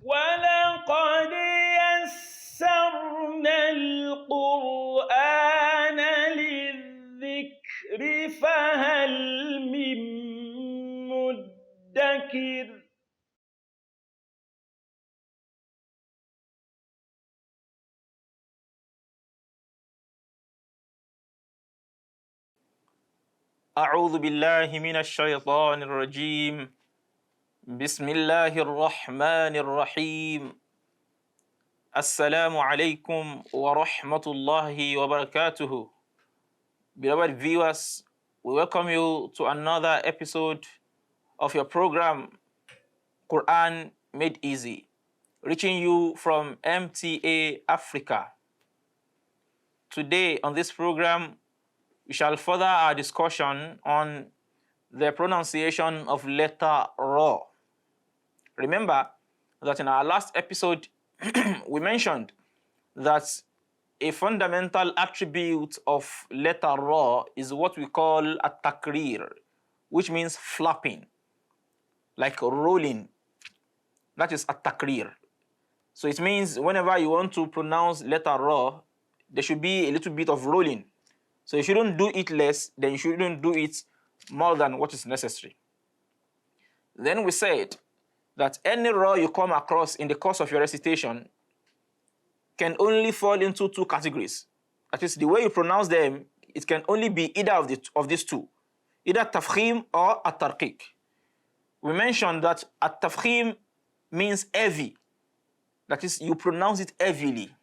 وَلَقَدْ يَسَّرْنَا الْقُرْآنَ لِلذِّكْرِ فَهَلْ مِن مُّدَّكِرٍ أعوذ بالله من الشيطان الرجيم بسم الله الرحمن الرحيم السلام عليكم ورحمة الله وبركاته. Beloved viewers, we welcome you to another episode of your program Quran Made Easy, reaching you from MTA Africa. Today on this program, we shall further our discussion on the pronunciation of letter Ra. Remember that in our last episode, we mentioned that a fundamental attribute of letter Ra is what we call at-takrir, which means flapping, like rolling. That is at-takrir. So it means whenever you want to pronounce letter Ra, there should be a little bit of rolling. So you shouldn't do it less, then you shouldn't do it more than what is necessary. Then we said that any Ra you come across in the course of your recitation can only fall into two categories. That is, the way you pronounce them, it can only be either of these two, either tafkhim or at-tarqiq. We mentioned that at-tafkhim means heavy. That is, you pronounce it heavily.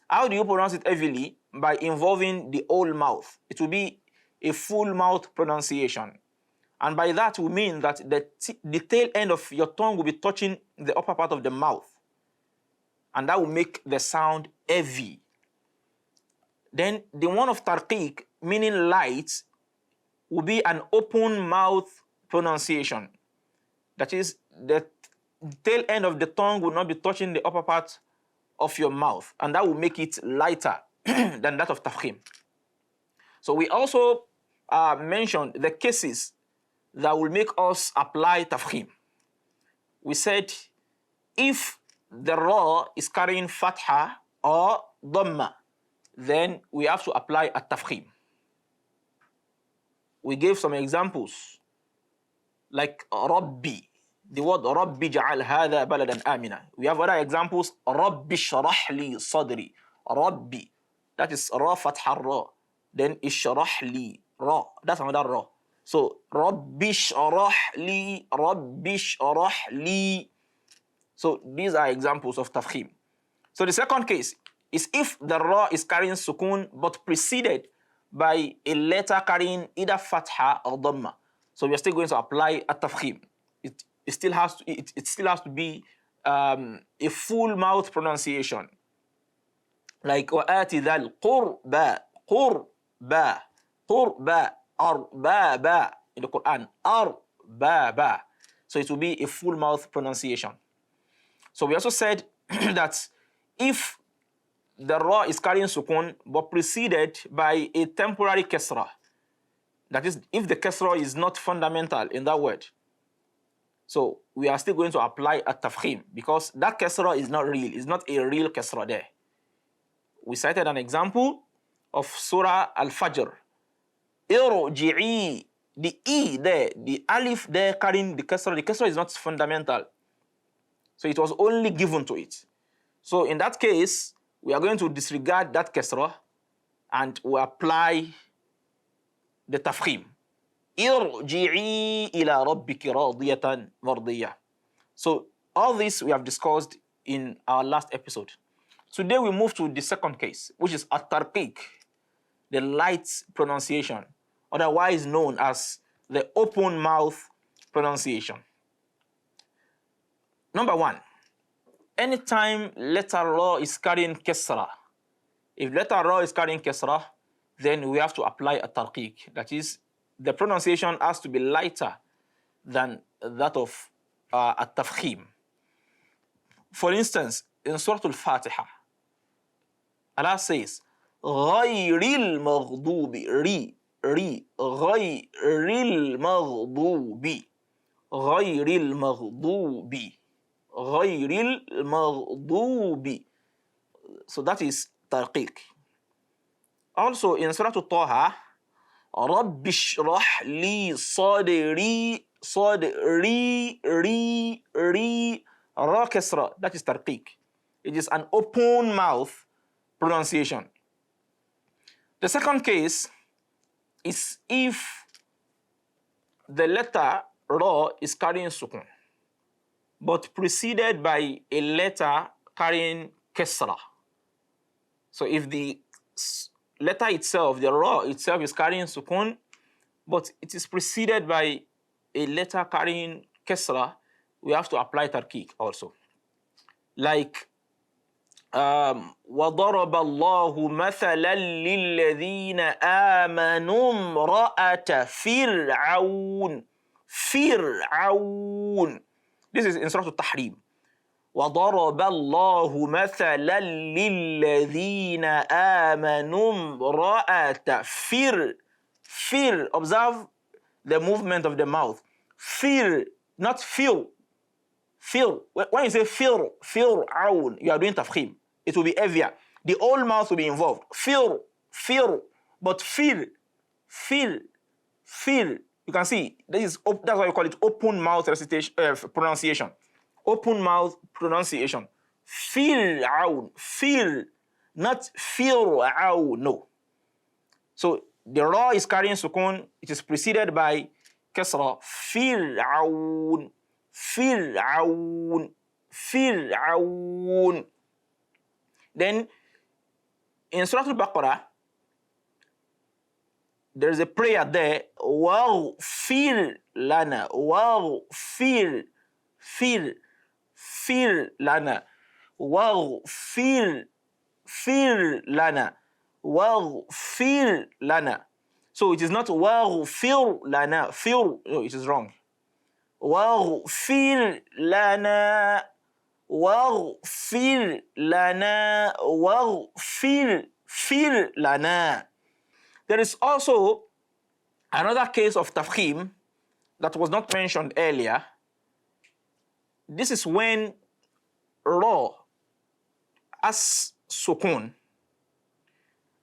How do you pronounce it heavily? By involving the whole mouth. It will be a full mouth pronunciation. And by that we mean that the tail end of your tongue will be touching the upper part of the mouth. And that will make the sound heavy. Then the one of tarqiq, meaning light, will be an open mouth pronunciation. That is, the tail end of the tongue will not be touching the upper part of your mouth. And that will make it lighter than that of tafkhim. So we also mentioned the cases that will make us apply tafkhim. We said if the Ra is carrying fatha or dhamma, then we have to apply a tafkhim. We gave some examples like Rabbi. The word Rabbi ja'al hadha baladan amina. We have other examples. Rabbi shrah li sadri. Rabbi. That is Ra fatha Ra. Then ishrah li Ra. That's another Ra. So Rabbi shrah li, Rabbi shrah li. So these are examples of tafkhim. So the second case is if the Ra is carrying sukun but preceded by a letter carrying either fatha or dhamma. So we are still going to apply a tafkhim. It still has to be a full mouth pronunciation. Like وَآتِ ذَا الْقُرْبَى قُرْبَى قُرْبَى أَرْبَابًا in the Quran. أَرْبَابًا. So it will be a full mouth pronunciation. So we also said that if the Ra is carrying sukun but preceded by a temporary kasra, that is, if the kasra is not fundamental in that word, so we are still going to apply a tafkhim because that kasra is not real. It's not a real kasra there. We cited an example of Surah Al-Fajr. Irji'i, the E there, the alif there carrying the kasra is not fundamental. So it was only given to it. So in that case, we are going to disregard that kasra and we apply the tafkhim. Irji'i ila rabbiki radiyatan mardiyah. So all this we have discussed in our last episode. Today we move to the second case, which is at-tarqiq, the light pronunciation, otherwise known as the open mouth pronunciation. Number one, anytime letter Ra is carrying kasra, if letter Ra is carrying kasra, then we have to apply a tarqiq. That is, the pronunciation has to be lighter than that of a tafkhim. For instance, in Surah Al-Fatiha, Allah says, غَيْرِ الْمَغْضُوبِ غَيْرِ الْمَغْضُوبِ غَيْرِ الْمَغْضُوبِ غير المغضوب. So that is tarqiq. Also in Surah Taha, رب اشرح لي صدري صدري ري ra kasra. That is tarqiq. It is an open mouth pronunciation. The second case is if the letter ra is carrying sukun, but preceded by a letter carrying kasra. So if the letter itself, the ra itself, is carrying sukun, but it is preceded by a letter carrying kasra, we have to apply tarqiq also. Like وَضَرَبَ اللَّهُ مَثَلًا لِلَّذِينَ آمَنُوا امْرَأَةَ فِرْعَوْنَ. فرعون. This is in Surah Al-Tahrim. وَضَرَبَ اللَّهُ مَثَلًا لِلَّذِينَ آمَنُوا امْرَأَةَ فِر. Observe the movement of the mouth. Fir, not fil. Fil. When you say fir'aun, you are doing tafkhim. It will be heavier. The whole mouth will be involved. Fir. But fir. You can see, that's why you call it open mouth recitation, pronunciation. Open mouth pronunciation. Fir'aun. Fir. Not fir'aun. No. So the ra is carrying sukun. It is preceded by kasra. Fir'aun. Fir'aun. Then in Surah Al-Baqarah, there is a prayer there. Waghfir lana. Waghfir lana. Waghfir lana. Waghfir lana. So it is not waghfir lana. Fir, no, it is wrong. واغفر لنا واغفر لنا واغفر لنا. There is also another case of tafkhim that was not mentioned earlier. This is when ra as sukun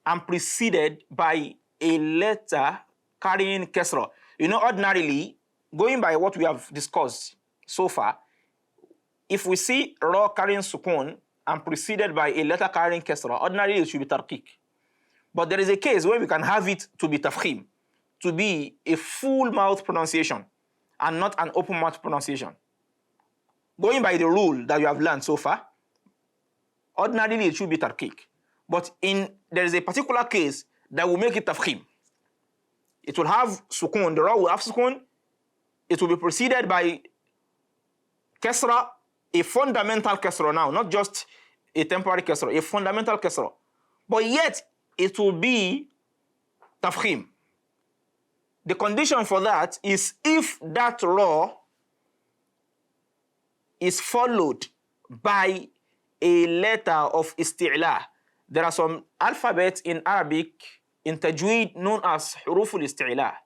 and preceded by a letter carrying kasra. You know, ordinarily, going by what we have discussed so far, if we see ra carrying sukun and preceded by a letter carrying kasra, ordinarily it should be tarqiq. But there is a case where we can have it to be tafkhim, to be a full mouth pronunciation and not an open mouth pronunciation. Going by the rule that you have learned so far, ordinarily it should be tarqiq. But there is a particular case that will make it tafkhim. It will have sukun, the ra will have sukun. It will be preceded by kasra, a fundamental kasra now, not just a temporary kasra, a fundamental kasra. But yet, it will be tafkhim. The condition for that is if that ra is followed by a letter of isti'la. There are some alphabets in Arabic, in tajweed, known as huruful isti'la,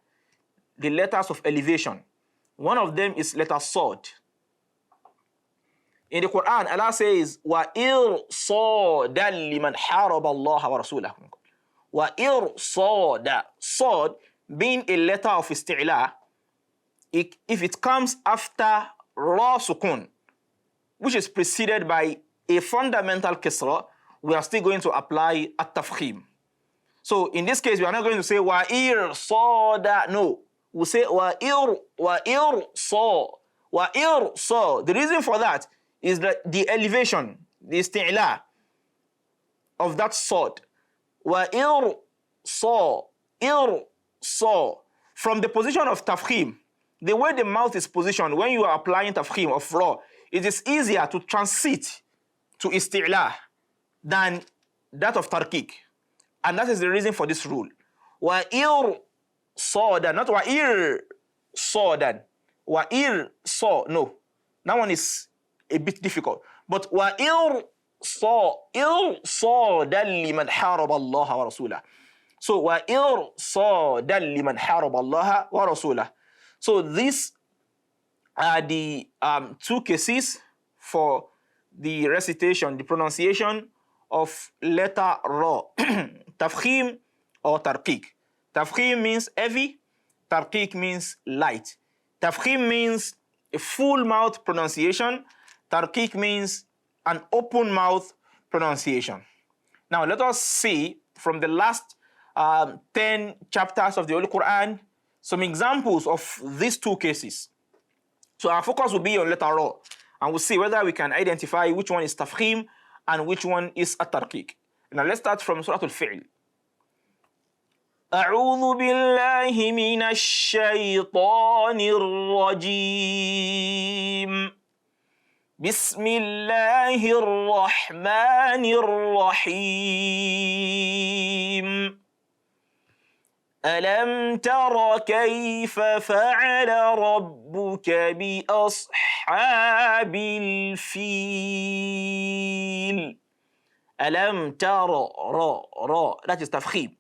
the letters of elevation. One of them is letter Sad. In the Quran, Allah says, وَإِرْصَادًا لِمَنْ حَارَبَ اللَّهَ وَرَسُولَهُ. وَإِرْصَادًا. Sad being a letter of isti'la, if it comes after ra sukun, which is preceded by a fundamental kasra, we are still going to apply at-tafkhim. So in this case, we are not going to say وَإِرْصَادًا. No. We say wa'ir sa. The reason for that is that the elevation, the isti'la of that sad. Wa'ir sa. From the position of tafkhim, the way the mouth is positioned when you are applying tafkhim of ra, it is easier to transit to isti'la than that of tarqiq. And that is the reason for this rule. Wa'ir Sawdan, not wa'ir sawdan. Wa'ir saw, no. That one is a bit difficult. But wa'ir sawdan liman haraba Allah wa rasulah. So wa'ir sawdan liman haraba Allah wa rasulah. So these are the two cases for the recitation, the pronunciation of letter Ra. Tafkhim or tarqiq. Tafkhim means heavy, tarqiq means light. Tafkhim means a full mouth pronunciation, tarqiq means an open mouth pronunciation. Now let us see from the last 10 chapters of the Holy Qur'an some examples of these two cases. So our focus will be on letter Ra, and we'll see whether we can identify which one is tafkhim and which one is at-tarqiq. Now let's start from Surah Al-Fi'l. أعوذ بالله من الشيطان الرجيم بسم الله الرحمن الرحيم ألم تر كيف فعل ربك بأصحاب الفيل ألم تر را that is tafkhim.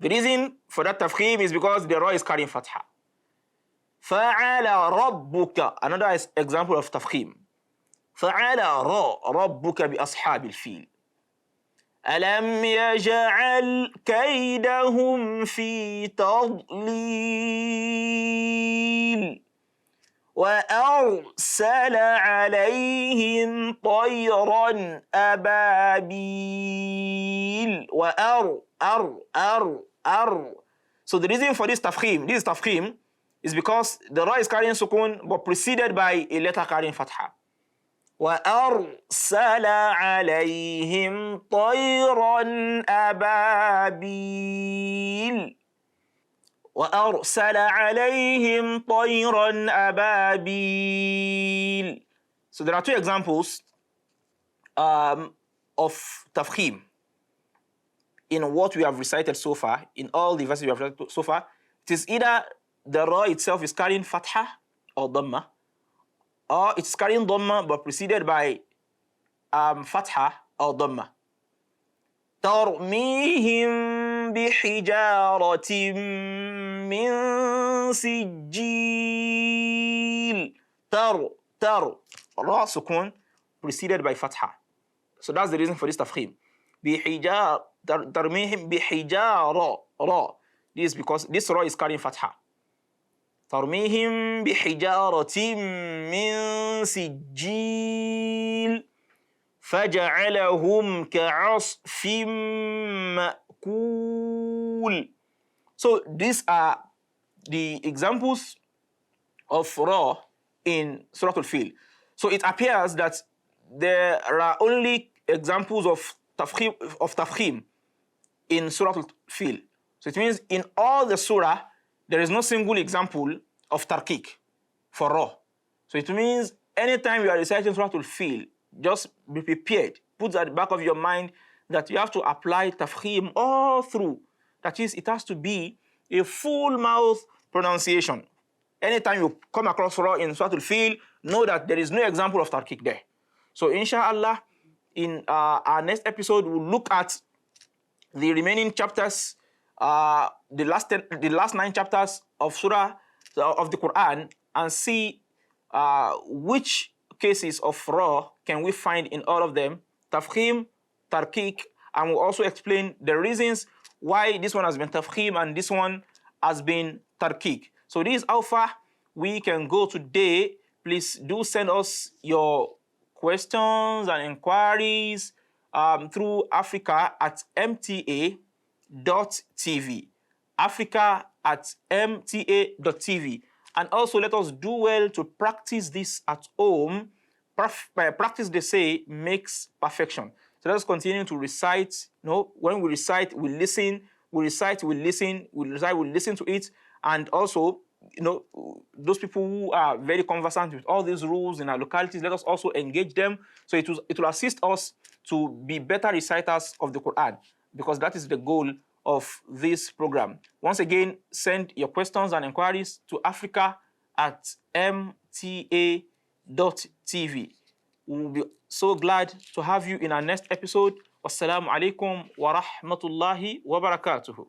The reason for that tafkhim is because the ra is carrying fatha. فعل ربك, another example of tafkhim. فعل ربك بأصحاب الفيل ألم يجعل كيدهم في تضليل وأرسل عليهم طيرا أبابيل So the reason for this tafkhim is because the ra is carrying sukun but preceded by a letter carrying fatha. وأرسل عليهم طيرا أبابيل وأرسل عليهم طيرا أبابيل. So there are two examples of tafkhim in what we have recited so far, in all the verses we have recited so far. It is either the ra itself is carrying fatha or dhamma, or it's carrying dhamma but preceded by fatha or dhamma. ترميهم بحجارة من سجيل ra sukun preceded by fatha. So that's the reason for this tafkhim. ترميهم بحجارة ra. This is because this ra is carrying fatha. ترميهم بحجارة من سجيل فجعلهم كعصف مأكول. So these are the examples of ra in Surah Al-Fil. So it appears that there are only examples of tafkhim in Surah Al-Fil. So it means in all the surah there is no single example of tarqiq for ra. So it means anytime you are reciting Surah Al-Fil, just be prepared. Put at the back of your mind that you have to apply tafkhim all through. That is, it has to be a full mouth pronunciation. Anytime you come across ra in Surah Al-Fil, know that there is no example of tarqiq there. So inshallah, in our next episode, we'll look at the remaining chapters, the last 9 chapters of Surah of the Quran, and see which cases of ra can we find in all of them, tafkhim, tarqiq, and we'll also explain the reasons why this one has been tafkhim and this one has been tarqiq. So this is how far we can go today. Please do send us your questions and inquiries through africa@mta.tv. africa@mta.tv. And also let us do well to practice this at home. Practice, they say, makes perfection. So let us continue to recite. When we recite, we listen. We recite, we listen. We recite, we listen to it. And also, those people who are very conversant with all these rules in our localities, let us also engage them. So it will assist us to be better reciters of the Quran, because that is the goal of this program. Once again, send your questions and inquiries to africa@mta.tv. We will be so glad to have you in our next episode. Wassalamu alaikum wa rahmatullahi wa barakatuhu.